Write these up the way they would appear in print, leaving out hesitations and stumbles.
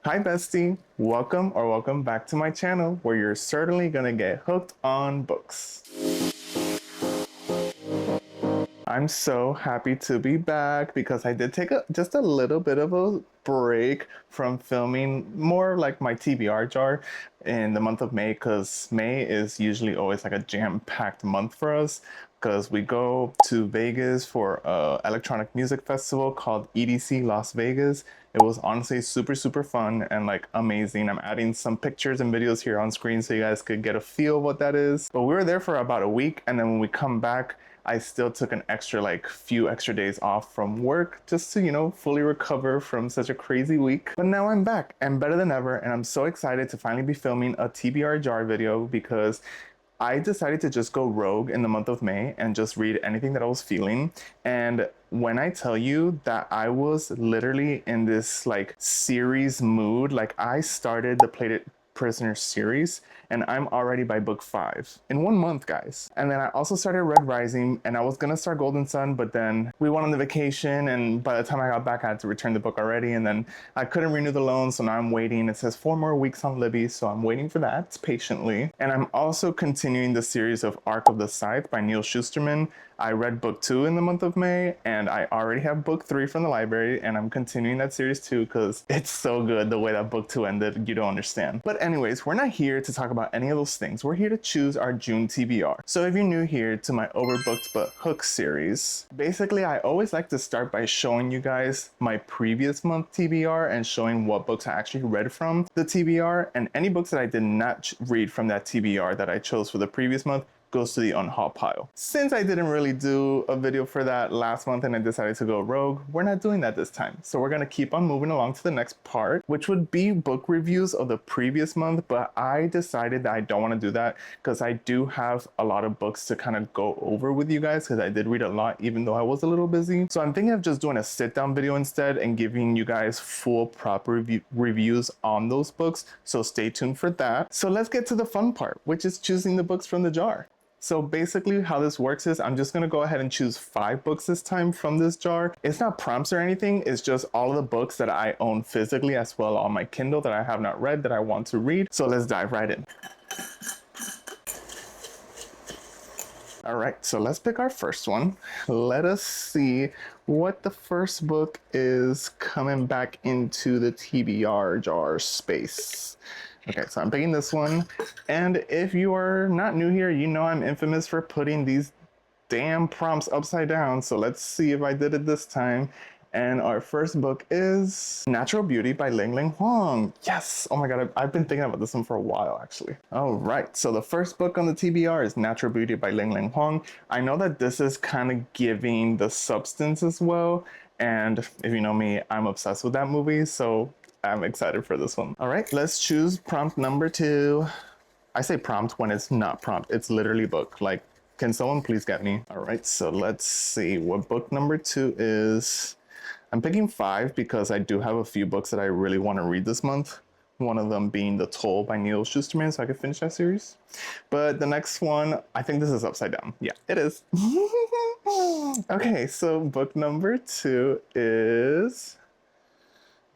Hi bestie, welcome back to my channel where you're certainly gonna get hooked on books. I'm so happy to be back because I did take just a little bit of a break from filming more like my TBR jar in the month of May, because May is usually always like a jam-packed month for us because we go to Vegas for an electronic music festival called EDC Las Vegas. It was honestly super fun and like amazing. I'm adding some pictures and videos here on screen so you guys could get a feel of what that is. But we were there for about a week, and then when we come back, I still took an extra few extra days off from work just to, fully recover from such a crazy week. But now I'm back and better than ever, and I'm so excited to finally be filming a TBR jar video because I decided to just go rogue in the month of May and just read anything that I was feeling. And when I tell you that I was literally in this series mood, I started the Plated Prisoner series and I'm already by book 5 in 1 month, guys. And then I also started Red Rising, and I was gonna start Golden Sun, but then we went on the vacation, and by the time I got back, I had to return the book already, and then I couldn't renew the loan, so now I'm waiting. It says 4 more weeks on Libby, so I'm waiting for that patiently. And I'm also continuing the series of Arc of the Scythe by Neil Shusterman. I read book 2 in the month of May, and I already have book 3 from the library, and I'm continuing that series too because it's so good the way that book 2 ended. You don't understand. But anyways, we're not here to talk about any of those things. We're here to choose our June TBR. So if you're new here to my Overbooked but Hooked series, basically I always like to start by showing you guys my previous month TBR and showing what books I actually read from the TBR, and any books that I did not read from that TBR that I chose for the previous month goes to the unhaul pile. Since I didn't really do a video for that last month and I decided to go rogue, we're not doing that this time. So we're gonna keep on moving along to the next part, which would be book reviews of the previous month, but I decided that I don't wanna do that because I do have a lot of books to kind of go over with you guys because I did read a lot even though I was a little busy. So I'm thinking of just doing a sit down video instead and giving you guys full proper reviews on those books. So stay tuned for that. So let's get to the fun part, which is choosing the books from the jar. So basically how this works is I'm just gonna go ahead and choose 5 books this time from this jar. It's not prompts or anything, it's just all of the books that I own physically as well on my Kindle that I have not read that I want to read. So let's dive right in. All right, so let's pick our first one. Let us see what the first book is coming back into the TBR jar space. Okay, so I'm picking this one, and if you are not new here, you know I'm infamous for putting these damn prompts upside down, so let's see if I did it this time. And our first book is Natural Beauty by Ling Ling Huang. Yes! Oh my god, I've been thinking about this one for a while, actually. Alright, so the first book on the TBR is Natural Beauty by Ling Ling Huang. I know that this is kind of giving the substance as well, and if you know me, I'm obsessed with that movie, so I'm excited for this one. All right, let's choose prompt number 2. I say prompt when it's not prompt. It's literally book. Can someone please get me? All right, so let's see what book number 2 is. I'm picking 5 because I do have a few books that I really want to read this month. One of them being The Toll by Neil Shusterman, so I could finish that series. But the next one, I think this is upside down. Yeah, it is. Okay, so book number 2 is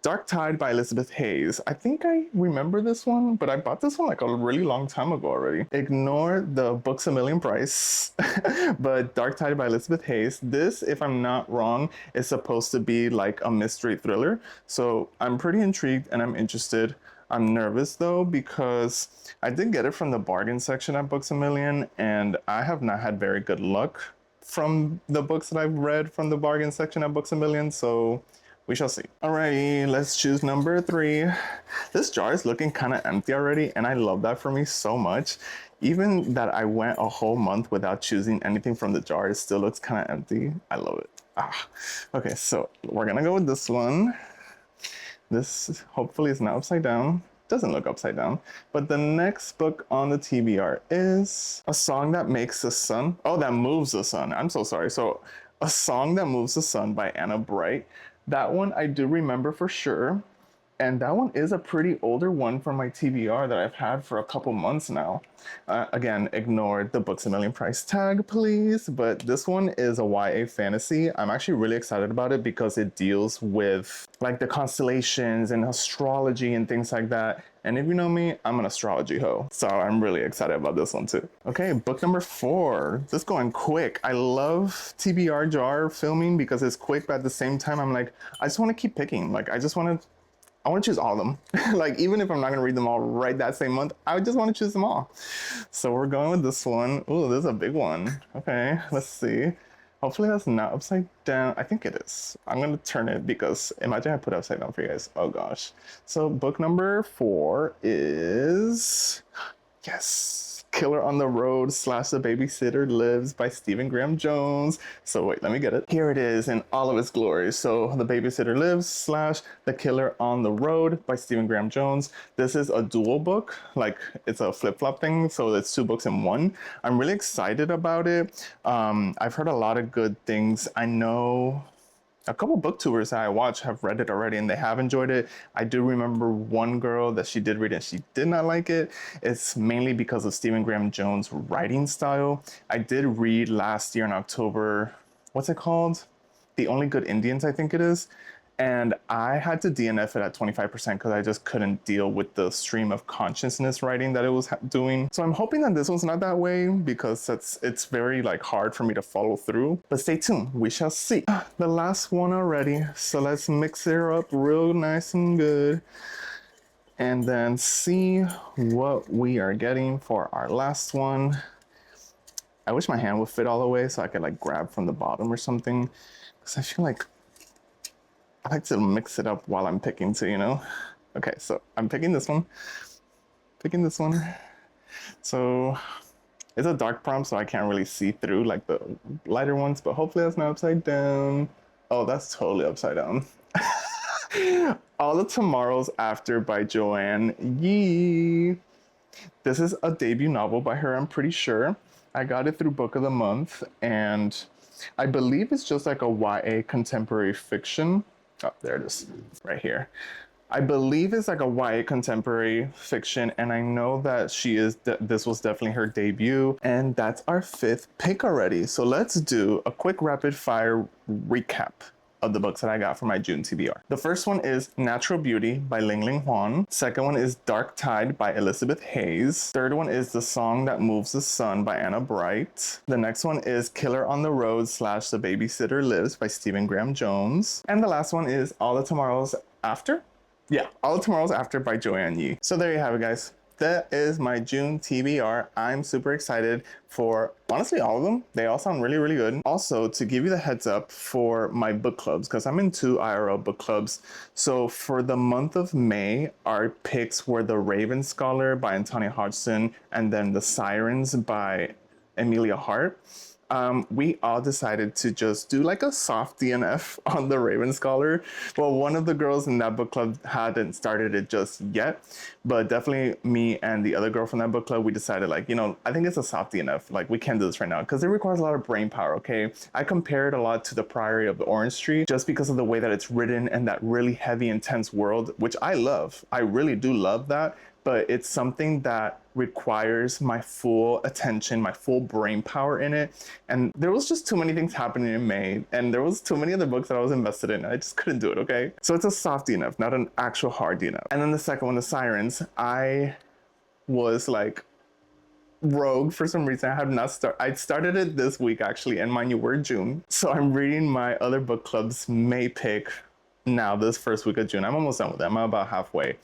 Dark Tide by Elizabeth Hayes. I think I remember this one, but I bought this one a really long time ago already. Ignore the Books a Million price, but Dark Tide by Elizabeth Hayes. This, if I'm not wrong, is supposed to be like a mystery thriller. So I'm pretty intrigued and I'm interested. I'm nervous though because I did get it from the bargain section at Books a Million, and I have not had very good luck from the books that I've read from the bargain section at Books a Million, so we shall see. Alrighty, let's choose number 3. This jar is looking kind of empty already, and I love that for me so much. Even that I went a whole month without choosing anything from the jar, it still looks kind of empty. I love it. Okay, so we're gonna go with this one. This hopefully is not upside down. Doesn't look upside down. But the next book on the TBR is A Song That Makes the Sun. Oh, that moves the sun. I'm so sorry. So A Song That Moves the Sun by Anna Bright. That one I do remember for sure. And that one is a pretty older one from my TBR that I've had for a couple months now. Again, ignore the Books a Million price tag, please. But this one is a YA fantasy. I'm actually really excited about it because it deals with like the constellations and astrology and things like that. And if you know me, I'm an astrology hoe. So I'm really excited about this one too. Okay, book number 4. This going quick. I love TBR jar filming because it's quick, but at the same time, I'm like, I just want to keep picking. Like, I want to choose all of them. Like, even if I'm not going to read them all right that same month, I just want to choose them all. So we're going with this one. Ooh, this is a big one. Okay, let's see. Hopefully that's not upside down. I think it is. I'm going to turn it because imagine I put it upside down for you guys. Oh gosh. So book number 4 is, yes, Killer on the Road / The Babysitter Lives by Stephen Graham Jones. So wait, let me get it. Here it is in all of its glory. So The Babysitter Lives / The Killer on the Road by Stephen Graham Jones. This is a dual book, like it's a flip-flop thing, so it's 2 books in one. I'm really excited about it. I've heard a lot of good things. I know a couple booktubers that I watch have read it already and they have enjoyed it. I do remember one girl that she did read it and she did not like it. It's mainly because of Stephen Graham Jones' writing style. I did read last year in October, what's it called? The Only Good Indians, I think it is. And I had to DNF it at 25% because I just couldn't deal with the stream of consciousness writing that it was doing. So I'm hoping that this one's not that way because it's very like hard for me to follow through. But stay tuned, we shall see. The last one already, so let's mix it up real nice and good and then see what we are getting for our last one. I wish my hand would fit all the way so I could like grab from the bottom or something because I feel like I like to mix it up while I'm picking too, you know? Okay, so I'm picking this one. Picking this one. So it's a dark prompt, so I can't really see through like the lighter ones, but hopefully that's not upside down. Oh, that's totally upside down. All the Tomorrows After by Joanne Yee. This is a debut novel by her, I'm pretty sure. I got it through Book of the Month, and I believe it's just like a YA contemporary fiction. Oh, there it is, right here. I believe it's like a YA contemporary fiction, and I know that this was definitely her debut, and that's our 5th pick already. So let's do a quick rapid fire recap of the books that I got for my June TBR. The first one is Natural Beauty by Ling Ling Huan. Second one is Dark Tide by Elizabeth Hayes. Third one is The Song That Moves the Sun by Anna Bright. The next one is Killer on the Road / The Babysitter Lives by Stephen Graham Jones. And the last one is All the Tomorrows After? Yeah, All the Tomorrows After by Joanne Yee. So there you have it, guys. That is my June TBR. I'm super excited for, honestly, all of them. They all sound really, really good. Also, to give you the heads up for my book clubs, because I'm in 2 IRL book clubs. So for the month of May, our picks were The Raven Scholar by Antonia Hodgson and then The Sirens by Amelia Hart. We all decided to just do like a soft DNF on the Raven Scholar. Well, one of the girls in that book club hadn't started it just yet, but definitely me and the other girl from that book club, we decided like, you know, I think it's a soft DNF. Like we can't do this right now because it requires a lot of brain power, okay? I compared a lot to The Priory of the Orange Tree just because of the way that it's written and that really heavy, intense world, which I love. I really do love that. But it's something that requires my full attention, my full brain power in it. And there was just too many things happening in May, and there was too many other books that I was invested in. I just couldn't do it, okay? So it's a soft DNF, not an actual hard DNF. And then the second one, The Sirens, I was like rogue for some reason. I have not started. I started it this week actually, and mind you, we're June. So I'm reading my other book club's May pick now this first week of June. I'm almost done with them. I'm about halfway.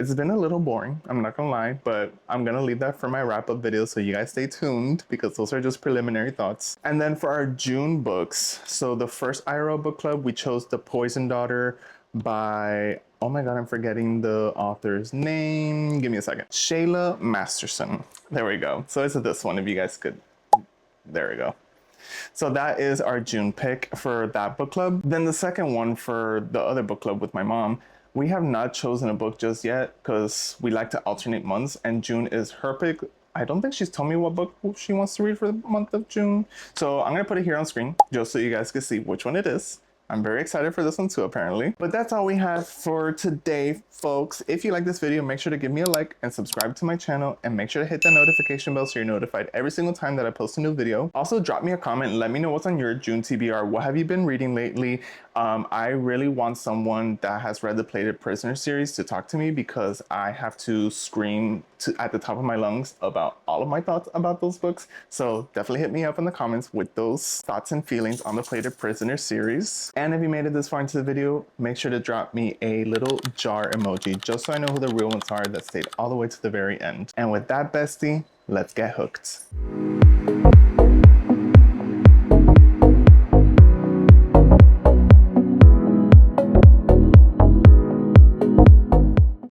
It's been a little boring, I'm not gonna lie, but I'm gonna leave that for my wrap-up video, so you guys stay tuned because those are just preliminary thoughts. And then for our June books, so the first IRL book club, we chose The Poison Daughter by, oh my god, I'm forgetting the author's name. Give me a second. Shayla Masterson. There we go. So it's this one, if you guys could, there we go. So that is our June pick for that book club. Then the second one for the other book club with my mom, we have not chosen a book just yet because we like to alternate months, and June is her pick. I don't think she's told me what book she wants to read for the month of June. So I'm going to put it here on screen just so you guys can see which one it is. I'm very excited for this one too, apparently. But that's all we have for today, folks. If you like this video, make sure to give me a like and subscribe to my channel, and make sure to hit that notification bell so you're notified every single time that I post a new video. Also, drop me a comment and let me know what's on your June TBR. What have you been reading lately? I really want someone that has read the Plated Prisoner series to talk to me, because I have to scream at the top of my lungs about all of my thoughts about those books. So definitely hit me up in the comments with those thoughts and feelings on the Plated Prisoner series. And if you made it this far into the video, make sure to drop me a little jar emoji just so I know who the real ones are that stayed all the way to the very end. And with that, bestie, let's get hooked.